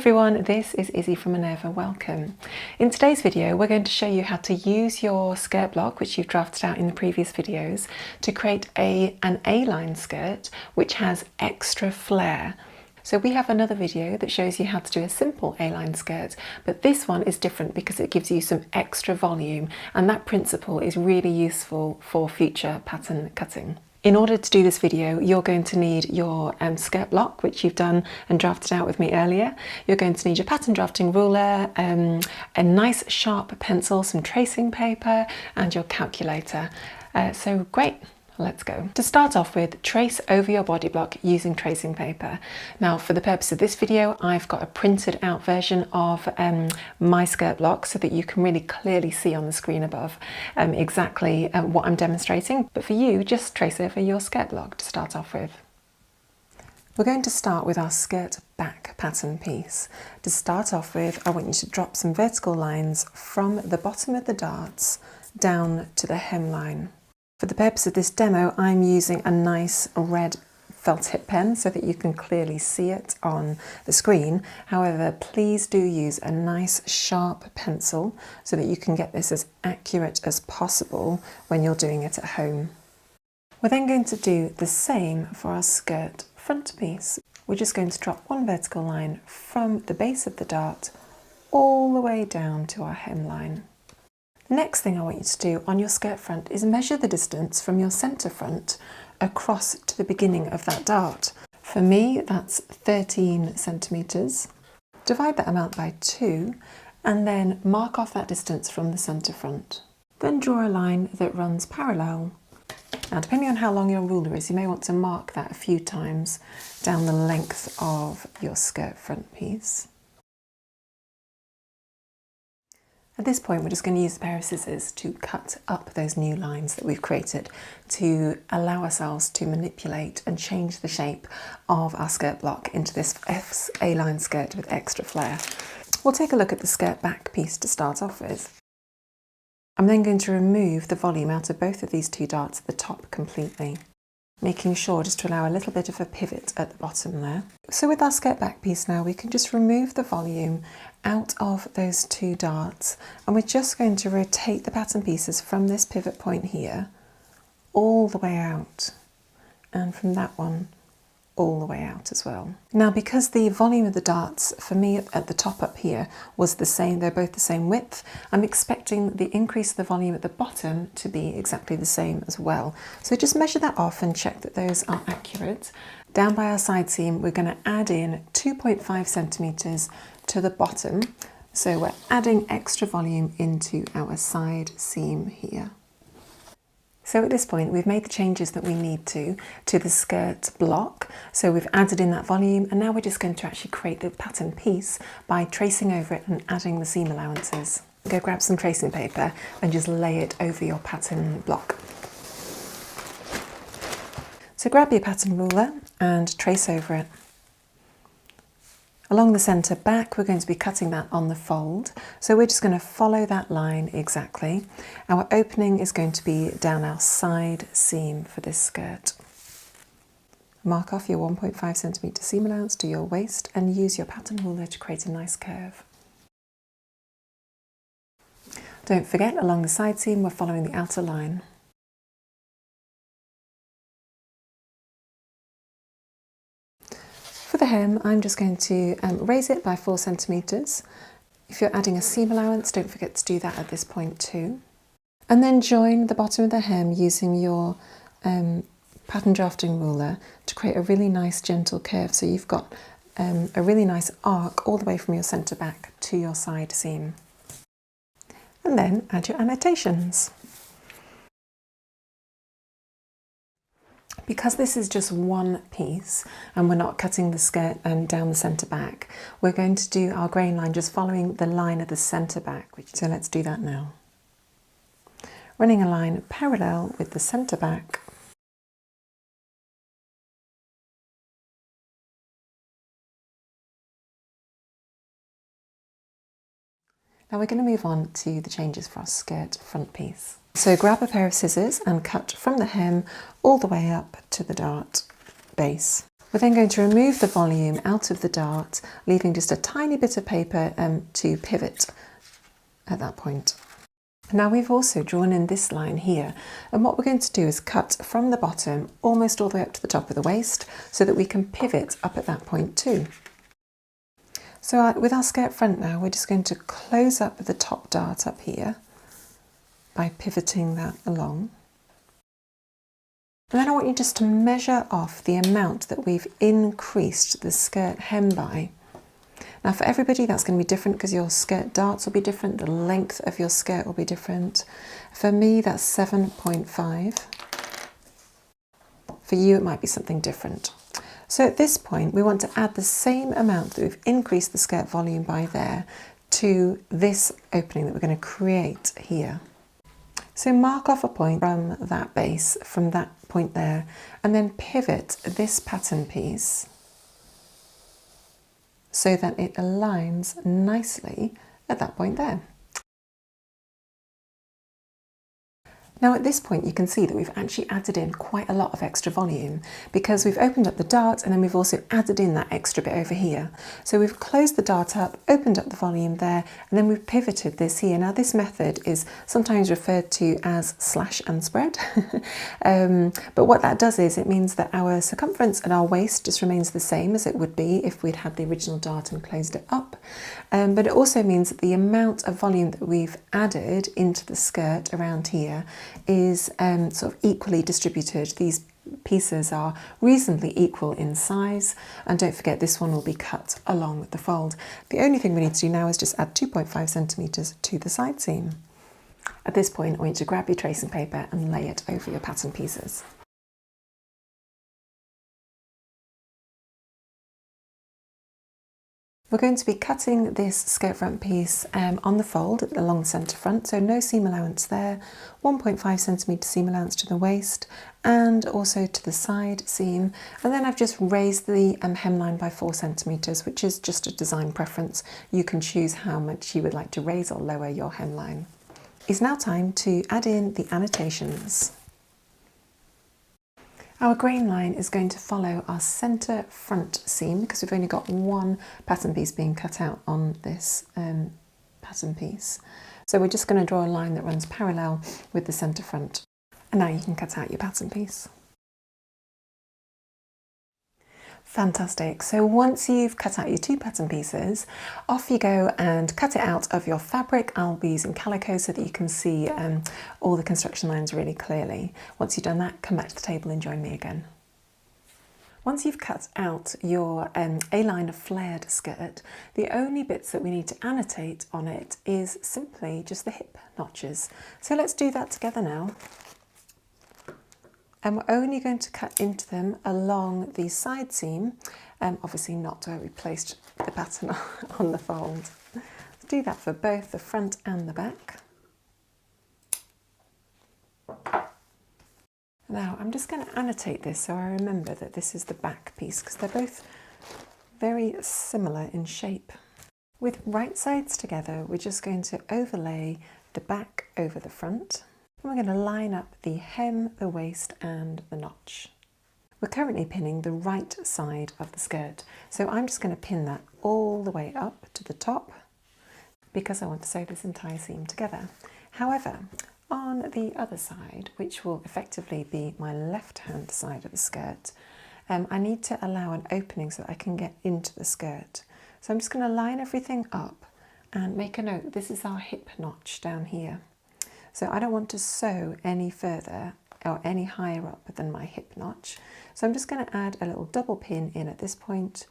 everyone, this is Izzy from Minerva, welcome. In today's video we're going to show you how to use your skirt block, which you've drafted out in the previous videos, to create an A-line skirt which has extra flare. So we have another video that shows you how to do a simple A-line skirt, but this one is different because it gives you some extra volume, and that principle is really useful for future pattern cutting. In order to do this video, you're going to need your skirt block, which you've done and drafted out with me earlier. You're going to need your pattern drafting ruler, a nice sharp pencil, some tracing paper, and your calculator. So great. Let's go. To start off with, trace over your body block using tracing paper. Now, for the purpose of this video, I've got a printed out version of my skirt block so that you can really clearly see on the screen above exactly what I'm demonstrating. But for you, just trace over your skirt block to start off with. We're going to start with our skirt back pattern piece. To start off with, I want you to drop some vertical lines from the bottom of the darts down to the hemline. For the purpose of this demo, I'm using a nice red felt tip pen so that you can clearly see it on the screen. However, please do use a nice sharp pencil so that you can get this as accurate as possible when you're doing it at home. We're then going to do the same for our skirt front piece. We're just going to drop one vertical line from the base of the dart all the way down to our hemline. The next thing I want you to do on your skirt front is measure the distance from your centre front across to the beginning of that dart. For me, that's 13 centimetres. Divide that amount by 2 and then mark off that distance from the centre front. Then draw a line that runs parallel. Now, depending on how long your ruler is, you may want to mark that a few times down the length of your skirt front piece. At this point, we're just going to use a pair of scissors to cut up those new lines that we've created to allow ourselves to manipulate and change the shape of our skirt block into this A-line skirt with extra flare. We'll take a look at the skirt back piece to start off with. I'm then going to remove the volume out of both of these two darts at the top completely, making sure just to allow a little bit of a pivot at the bottom there. So with our skirt back piece now, we can just remove the volume out of those two darts, and we're just going to rotate the pattern pieces from this pivot point here all the way out, and from that one all the way out as well. Now, because the volume of the darts for me at the top up here was the same, they're both the same width, I'm expecting the increase of the volume at the bottom to be exactly the same as well. So just measure that off and check that those are accurate. Down by our side seam, we're going to add in 2.5 centimetres to the bottom. So we're adding extra volume into our side seam here. So at this point, we've made the changes that we need to the skirt block. So we've added in that volume, and now we're just going to actually create the pattern piece by tracing over it and adding the seam allowances. Go grab some tracing paper and just lay it over your pattern block. So grab your pattern ruler and trace over it. Along the centre back, we're going to be cutting that on the fold. So we're just going to follow that line exactly. Our opening is going to be down our side seam for this skirt. Mark off your 1.5 centimetre seam allowance to your waist and use your pattern ruler to create a nice curve. Don't forget, along the side seam, we're following the outer line. For the hem, I'm just going to raise it by 4 centimetres. If you're adding a seam allowance, don't forget to do that at this point too. And then join the bottom of the hem using your pattern drafting ruler to create a really nice gentle curve. So you've got a really nice arc all the way from your centre back to your side seam. And then add your annotations. Because this is just one piece and we're not cutting the skirt down the centre back, we're going to do our grain line just following the line of the centre back. So let's do that now. Running a line parallel with the centre back. Now we're going to move on to the changes for our skirt front piece. So grab a pair of scissors and cut from the hem all the way up to the dart base. We're We're then going to remove the volume out of the dart, leaving just a tiny bit of paper to pivot at that point. Now we've also drawn in this line here, and what we're going to do is cut from the bottom almost all the way up to the top of the waist so that we can pivot up at that point too. So with our skirt front now, we're just going to close up the top dart up here by pivoting that along. And then I want you just to measure off the amount that we've increased the skirt hem by. Now for everybody that's going to be different because your skirt darts will be different, the length of your skirt will be different. For me that's 7.5. For you it might be something different. So at this point we want to add the same amount that we've increased the skirt volume by there to this opening that we're going to create here. So mark off a point from that base, from that point there, and then pivot this pattern piece so that it aligns nicely at that point there. Now at this point you can see that we've actually added in quite a lot of extra volume because we've opened up the dart and then we've also added in that extra bit over here. So we've closed the dart up, opened up the volume there, and then we've pivoted this here. Now this method is sometimes referred to as slash and spread. But what that does is it means that our circumference and our waist just remains the same as it would be if we'd had the original dart and closed it up. But it also means that the amount of volume that we've added into the skirt around here is sort of equally distributed. These pieces are reasonably equal in size, and don't forget this one will be cut along the fold. The only thing we need to do now is just add 2.5 centimetres to the side seam. At this point I want you to grab your tracing paper and lay it over your pattern pieces. We're going to be cutting this skirt front piece on the fold along the centre front, so no seam allowance there, 1.5 centimetre seam allowance to the waist and also to the side seam, and then I've just raised the hemline by 4 centimetres, which is just a design preference. You can choose how much you would like to raise or lower your hemline. It's now time to add in the annotations. Our grain line is going to follow our centre front seam because we've only got one pattern piece being cut out on this pattern piece. So we're just going to draw a line that runs parallel with the centre front. And now you can cut out your pattern piece. Fantastic. So once you've cut out your two pattern pieces, off you go and cut it out of your fabric. I'll be using calico so that you can see all the construction lines really clearly. Once you've done that, come back to the table and join me again. Once you've cut out your A-line flared skirt, the only bits that we need to annotate on it is simply just the hip notches. So let's do that together now. And we're only going to cut into them along the side seam, obviously not where we placed the pattern on the fold. Let's do that for both the front and the back. Now I'm just going to annotate this so I remember that this is the back piece because they're both very similar in shape. With right sides together, we're just going to overlay the back over the front. And we're going to line up the hem, the waist and the notch. We're currently pinning the right side of the skirt, so I'm just going to pin that all the way up to the top because I want to sew this entire seam together. However, on the other side, which will effectively be my left hand side of the skirt, I need to allow an opening so that I can get into the skirt. So I'm just going to line everything up and make a note. This is our hip notch down here. So I don't want to sew any further or any higher up than my hip notch. So I'm just going to add a little double pin in at this point,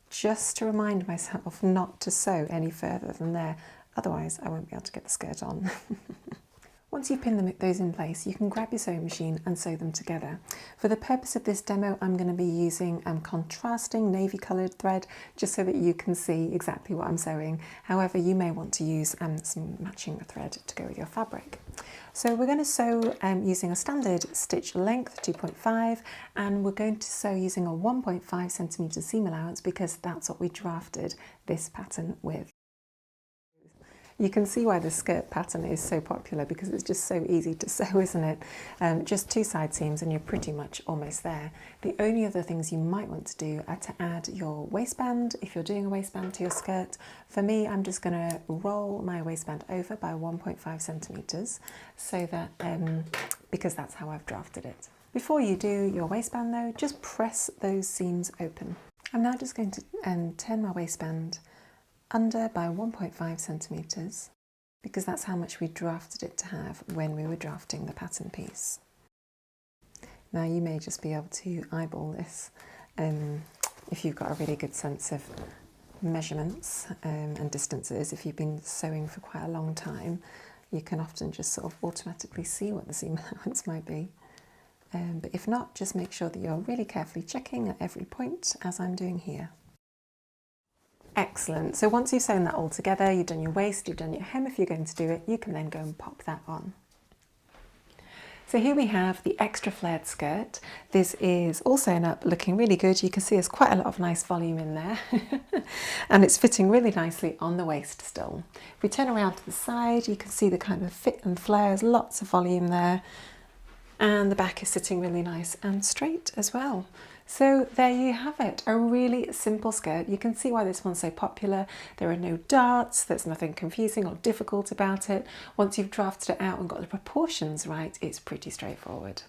just to remind myself not to sew any further than there. Otherwise I won't be able to get the skirt on. Once you pin those in place, you can grab your sewing machine and sew them together. For the purpose of this demo, I'm going to be using contrasting navy coloured thread, just so that you can see exactly what I'm sewing. However, you may want to use some matching thread to go with your fabric. So we're going to sew using a standard stitch length, 2.5, and we're going to sew using a 1.5 centimetre seam allowance because that's what we drafted this pattern with. You can see why the skirt pattern is so popular, because it's just so easy to sew, isn't it? Just 2 side seams and you're pretty much almost there. The only other things you might want to do are to add your waistband, if you're doing a waistband to your skirt. For me, I'm just going to roll my waistband over by 1.5 centimetres, so that, because that's how I've drafted it. Before you do your waistband though, just press those seams open. I'm now just going to turn my waistband under by 1.5 centimetres, because that's how much we drafted it to have when we were drafting the pattern piece. Now you may just be able to eyeball this if you've got a really good sense of measurements and distances. If you've been sewing for quite a long time, you can often just sort of automatically see what the seam allowance might be. But if not, just make sure that you're really carefully checking at every point, as I'm doing here. Excellent. So once you've sewn that all together, you've done your waist, you've done your hem if you're going to do it, you can then go and pop that on. So here we have the extra flared skirt. This is all sewn up, looking really good. You can see there's quite a lot of nice volume in there and it's fitting really nicely on the waist still. If we turn around to the side, you can see the kind of fit and flares, lots of volume there. And the back is sitting really nice and straight as well. So there you have it, a really simple skirt. You can see why this one's so popular. There are no darts, there's nothing confusing or difficult about it. Once you've drafted it out and got the proportions right, it's pretty straightforward.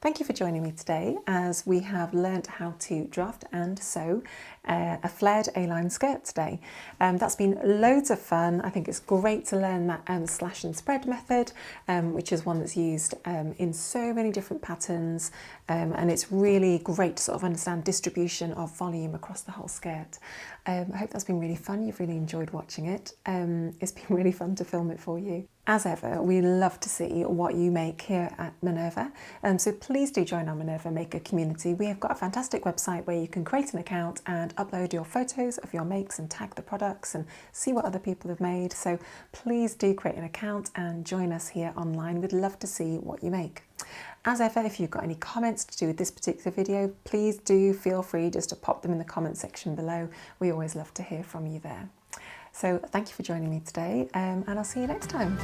Thank you for joining me today as we have learnt how to draft and sew a flared A-line skirt today. That's been loads of fun. I think it's great to learn that slash and spread method, which is one that's used in so many different patterns, and it's really great to sort of understand distribution of volume across the whole skirt. I hope that's been really fun. You've really enjoyed watching it. It's been really fun to film it for you. As ever, we love to see what you make here at Minerva, so please do join our Minerva Maker community. We have got a fantastic website where you can create an account and upload your photos of your makes and tag the products and see what other people have made. So please do create an account and join us here online. We'd love to see what you make. As ever, if you've got any comments to do with this particular video, please do feel free just to pop them in the comment section below. We always love to hear from you there. So thank you for joining me today, and I'll see you next time.